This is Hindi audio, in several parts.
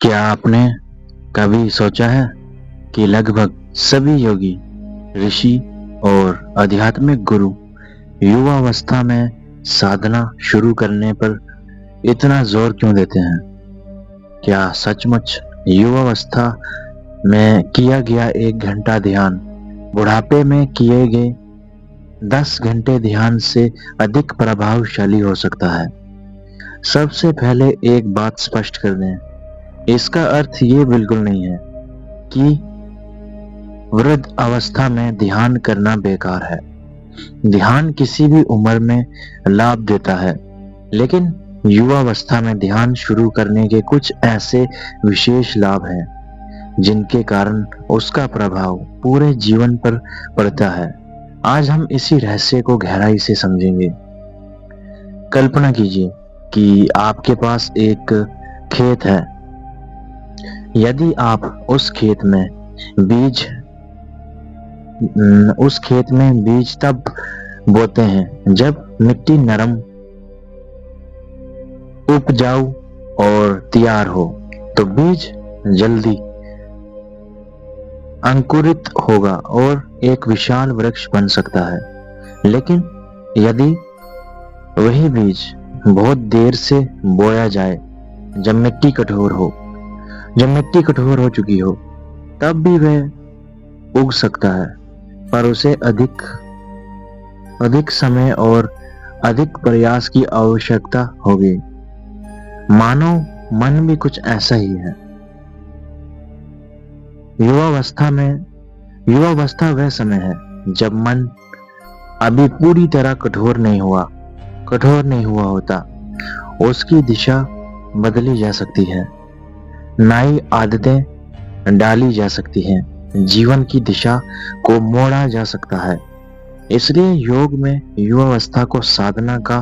क्या आपने कभी सोचा है कि लगभग सभी योगी, ऋषि और आध्यात्मिक गुरु युवावस्था में साधना शुरू करने पर इतना जोर क्यों देते हैं? क्या सचमुच युवावस्था में किया गया 1 घंटा ध्यान बुढ़ापे में किए गए 10 घंटे ध्यान से अधिक प्रभावशाली हो सकता है? सबसे पहले एक बात स्पष्ट कर दें, इसका अर्थ ये बिल्कुल नहीं है कि वृद्ध अवस्था में ध्यान करना बेकार है। ध्यान किसी भी उम्र में लाभ देता है, लेकिन युवावस्था में ध्यान शुरू करने के कुछ ऐसे विशेष लाभ हैं जिनके कारण उसका प्रभाव पूरे जीवन पर पड़ता है। आज हम इसी रहस्य को गहराई से समझेंगे। कल्पना कीजिए कि आपके पास एक खेत है। यदि आप उस खेत में बीज तब बोते हैं जब मिट्टी नरम, उपजाऊ और तैयार हो, तो बीज जल्दी अंकुरित होगा और एक विशाल वृक्ष बन सकता है। लेकिन यदि वही बीज बहुत देर से बोया जाए, जब मिट्टी कठोर हो चुकी हो, तब भी वह उग सकता है, पर उसे अधिक समय और अधिक प्रयास की आवश्यकता होगी। मानव मन भी कुछ ऐसा ही है। युवावस्था वह समय है जब मन अभी पूरी तरह कठोर नहीं हुआ होता। उसकी दिशा बदली जा सकती है, नई आदतें डाली जा सकती हैं, जीवन की दिशा को मोड़ा जा सकता है। इसलिए योग में युवावस्था को साधना का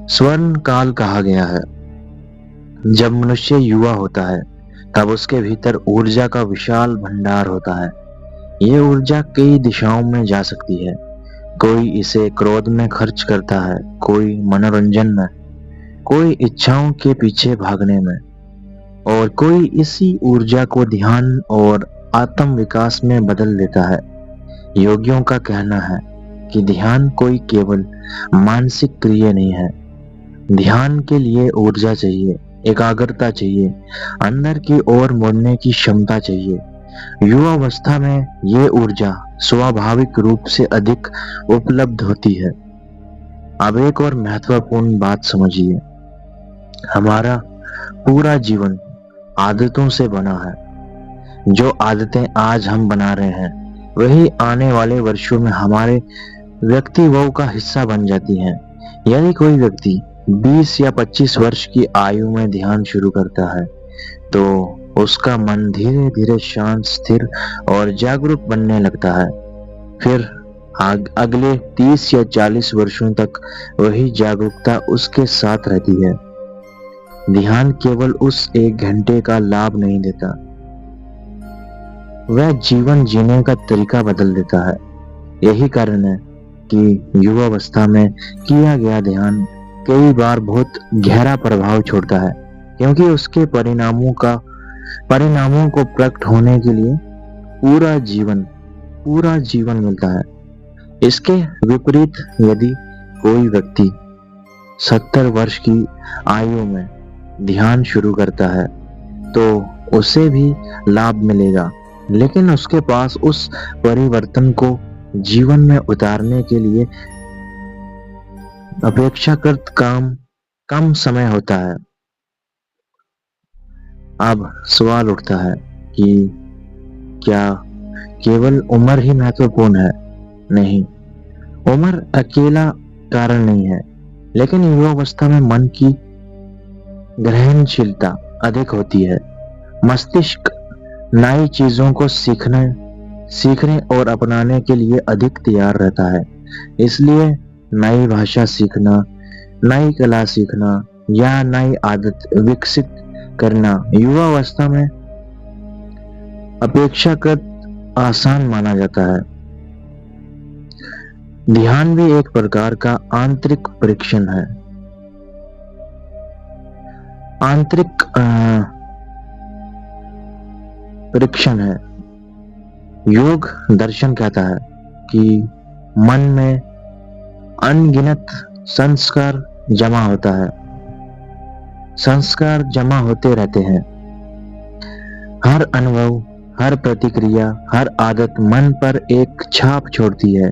स्वर्ण काल कहा गया है। जब मनुष्य युवा होता है, तब उसके भीतर ऊर्जा का विशाल भंडार होता है। ये ऊर्जा कई दिशाओं में जा सकती है। कोई इसे क्रोध में खर्च करता है, कोई मनोरंजन में, कोई इच्छाओं के पीछे भागने में, और कोई इसी ऊर्जा को ध्यान और आत्म विकास में बदल देता है। योगियों का कहना है कि ध्यान कोई केवल मानसिक क्रिया नहीं है। ध्यान के लिए ऊर्जा चाहिए, एकाग्रता चाहिए, अंदर की ओर मुड़ने की क्षमता चाहिए। युवावस्था में ये ऊर्जा स्वाभाविक रूप से अधिक उपलब्ध होती है। अब एक और महत्वपूर्ण बात समझिए, हमारा पूरा जीवन आदतों से बना है। जो आदतें आज हम बना रहे हैं, वही आने वाले वर्षों में हमारे व्यक्तित्व का हिस्सा बन जाती हैं। यदि कोई व्यक्ति 20 या 25 वर्ष की आयु में ध्यान शुरू करता है, तो उसका मन धीरे धीरे शांत, स्थिर और जागरूक बनने लगता है। फिर अगले 30 या 40 वर्षों तक वही जागरूकता उसके साथ रहती है। ध्यान केवल उस 1 घंटे का लाभ नहीं देता, वह जीवन जीने का तरीका बदल देता है। यही कारण है कि युवावस्था में किया गया ध्यान कई बार बहुत गहरा प्रभाव छोड़ता है, क्योंकि उसके परिणामों को प्रकट होने के लिए पूरा जीवन मिलता है। इसके विपरीत, यदि कोई व्यक्ति 70 वर्ष की आयु में ध्यान शुरू करता है, तो उसे भी लाभ मिलेगा, लेकिन उसके पास उस परिवर्तन को जीवन में उतारने के लिए अपेक्षाकृत कम समय होता है। अब सवाल उठता है कि क्या केवल उम्र ही महत्वपूर्ण है? नहीं, उम्र अकेला कारण नहीं है, लेकिन युवावस्था में मन की ग्रहणशीलता अधिक होती है। मस्तिष्क नई चीजों को सीखने और अपनाने के लिए अधिक तैयार रहता है। इसलिए नई भाषा सीखना, नई कला सीखना या नई आदत विकसित करना युवावस्था में अपेक्षाकृत आसान माना जाता है। ध्यान भी एक प्रकार का आंतरिक परीक्षण है। आंतरिक परीक्षण है। योग दर्शन कहता है कि मन में अनगिनत संस्कार जमा होता है, संस्कार जमा होते रहते हैं। हर अनुभव, हर प्रतिक्रिया, हर आदत मन पर एक छाप छोड़ती है।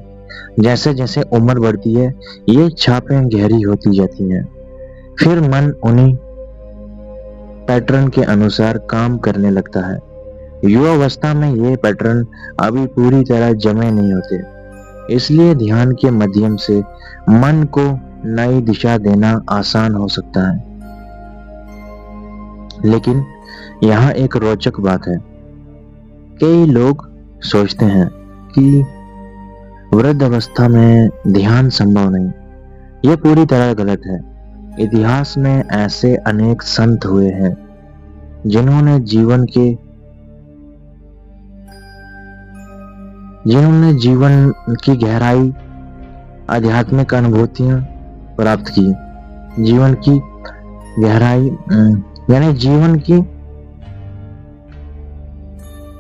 जैसे जैसे उम्र बढ़ती है, ये छापें गहरी होती जाती हैं। फिर मन उन्हीं पैटर्न के अनुसार काम करने लगता है। युवावस्था में ये पैटर्न अभी पूरी तरह जमे नहीं होते, इसलिए ध्यान के माध्यम से मन को नई दिशा देना आसान हो सकता है। लेकिन यहाँ एक रोचक बात है। कई लोग सोचते हैं कि वृद्ध अवस्था में ध्यान संभव नहीं। यह पूरी तरह गलत है। इतिहास में ऐसे अनेक संत हुए हैं जिन्होंने जीवन की गहराई, आध्यात्मिक अनुभूतियां प्राप्त की। जीवन की गहराई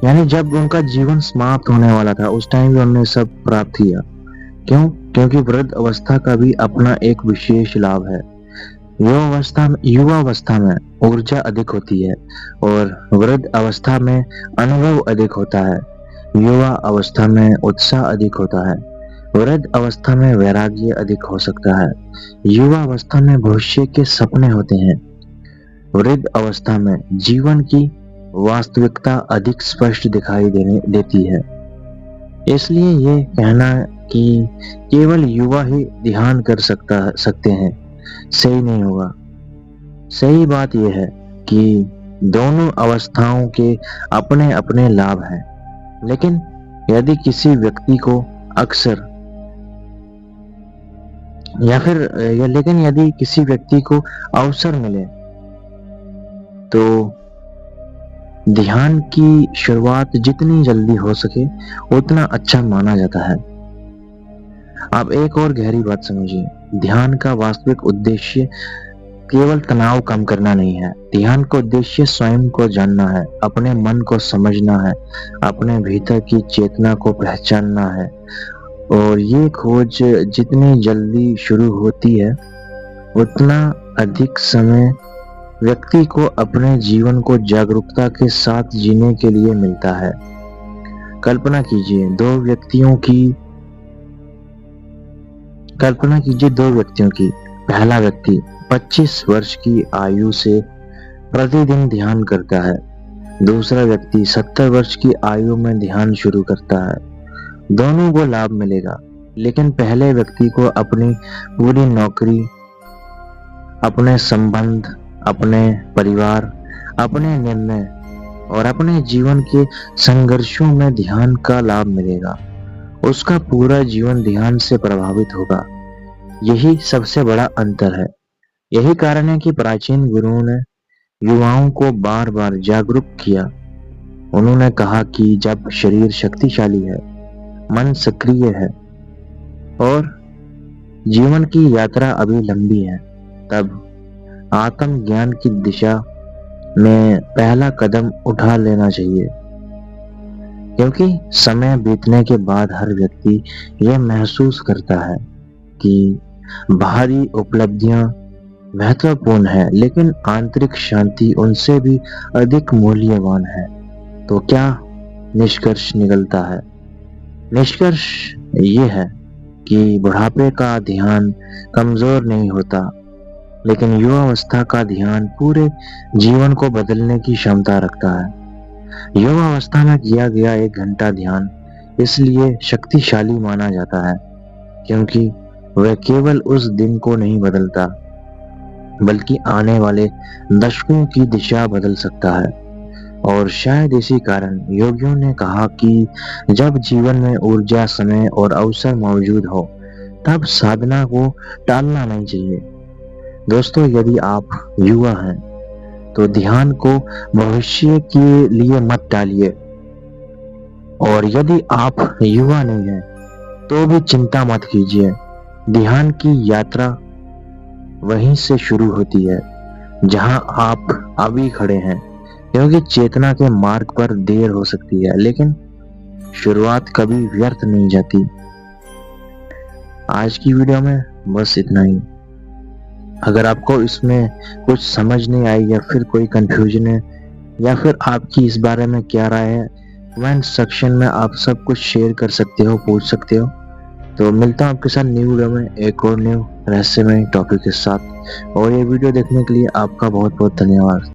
यानी जब उनका जीवन समाप्त होने वाला था, उस टाइम भी उन्होंने सब प्राप्त किया। क्यों? क्योंकि वृद्ध अवस्था का भी अपना एक विशेष लाभ है। युवावस्था में ऊर्जा अधिक होती है और वृद्ध अवस्था में अनुभव अधिक होता है। युवा अवस्था में उत्साह अधिक होता है, वृद्ध अवस्था में वैराग्य अधिक हो सकता है। युवा अवस्था में भविष्य के सपने होते हैं, वृद्ध अवस्था में जीवन की वास्तविकता अधिक स्पष्ट दिखाई देती है। इसलिए ये कहना कि केवल युवा ही ध्यान कर सकते हैं सही नहीं होगा। सही बात यह है कि दोनों अवस्थाओं के अपने अपने लाभ हैं। लेकिन यदि किसी व्यक्ति को अवसर मिले तो ध्यान की शुरुआत जितनी जल्दी हो सके उतना अच्छा माना जाता है। आप एक और गहरी बात समझिए। ध्यान का वास्तविक उद्देश्य केवल तनाव कम करना नहीं है। ध्यान का उद्देश्य स्वयं को जानना है, अपने मन को समझना है, अपने भीतर की चेतना को पहचानना है। और ये खोज जितनी जल्दी शुरू होती है उतना अधिक समय व्यक्ति को अपने जीवन को जागरूकता के साथ जीने के लिए मिलता है। कल्पना कीजिए दो व्यक्तियों की। पहला व्यक्ति 25 वर्ष की आयु से प्रतिदिन ध्यान करता है। दूसरा व्यक्ति 70 वर्ष की आयु में ध्यान शुरू करता है। दोनों को लाभ मिलेगा, लेकिन पहले व्यक्ति को अपनी पूरी नौकरी, अपने संबंध, अपने परिवार, अपने निर्णय और अपने जीवन के संघर्षों में ध्यान का लाभ मिलेगा। उसका पूरा जीवन ध्यान से प्रभावित होगा। यही सबसे बड़ा अंतर है। यही कारण है कि प्राचीन गुरुओं ने युवाओं को बार बार जागरूक किया। उन्होंने कहा कि जब शरीर शक्तिशाली है, मन सक्रिय है और जीवन की यात्रा अभी लंबी है, तब आत्मज्ञान की दिशा में पहला कदम उठा लेना चाहिए। क्योंकि समय बीतने के बाद हर व्यक्ति यह महसूस करता है कि बाहरी उपलब्धियां महत्वपूर्ण है, लेकिन आंतरिक शांति उनसे भी अधिक मूल्यवान है। तो क्या निष्कर्ष निकलता है? निष्कर्ष ये है कि बुढ़ापे का ध्यान कमजोर नहीं होता, लेकिन युवावस्था का ध्यान पूरे जीवन को बदलने की क्षमता रखता है। युवावस्था में किया गया 1 घंटा ध्यान इसलिए शक्तिशाली माना जाता है क्योंकि वह केवल उस दिन को नहीं बदलता, बल्कि आने वाले दशकों की दिशा बदल सकता है। और शायद इसी कारण योगियों ने कहा कि जब जीवन में ऊर्जा, समय और अवसर मौजूद हो, तब साधना को टालना नहीं चाहिए। दोस्तों, यदि आप युवा हैं तो ध्यान को भविष्य के लिए मत टालिए, और यदि आप युवा नहीं हैं तो भी चिंता मत कीजिए। ध्यान की यात्रा वहीं से शुरू होती है जहां आप अभी खड़े हैं, क्योंकि चेतना के मार्ग पर देर हो सकती है, लेकिन शुरुआत कभी व्यर्थ नहीं जाती। आज की वीडियो में बस इतना ही। अगर आपको इसमें कुछ समझ नहीं आई या फिर कोई कंफ्यूजन है या फिर आपकी इस बारे में क्या राय है, कमेंट सेक्शन में आप सब कुछ शेयर कर सकते हो, पूछ सकते हो। तो मिलता हूँ आपके साथ न्यू वीडियो में एक और न्यू रहस्यमय टॉपिक के साथ। और ये वीडियो देखने के लिए आपका बहुत बहुत धन्यवाद।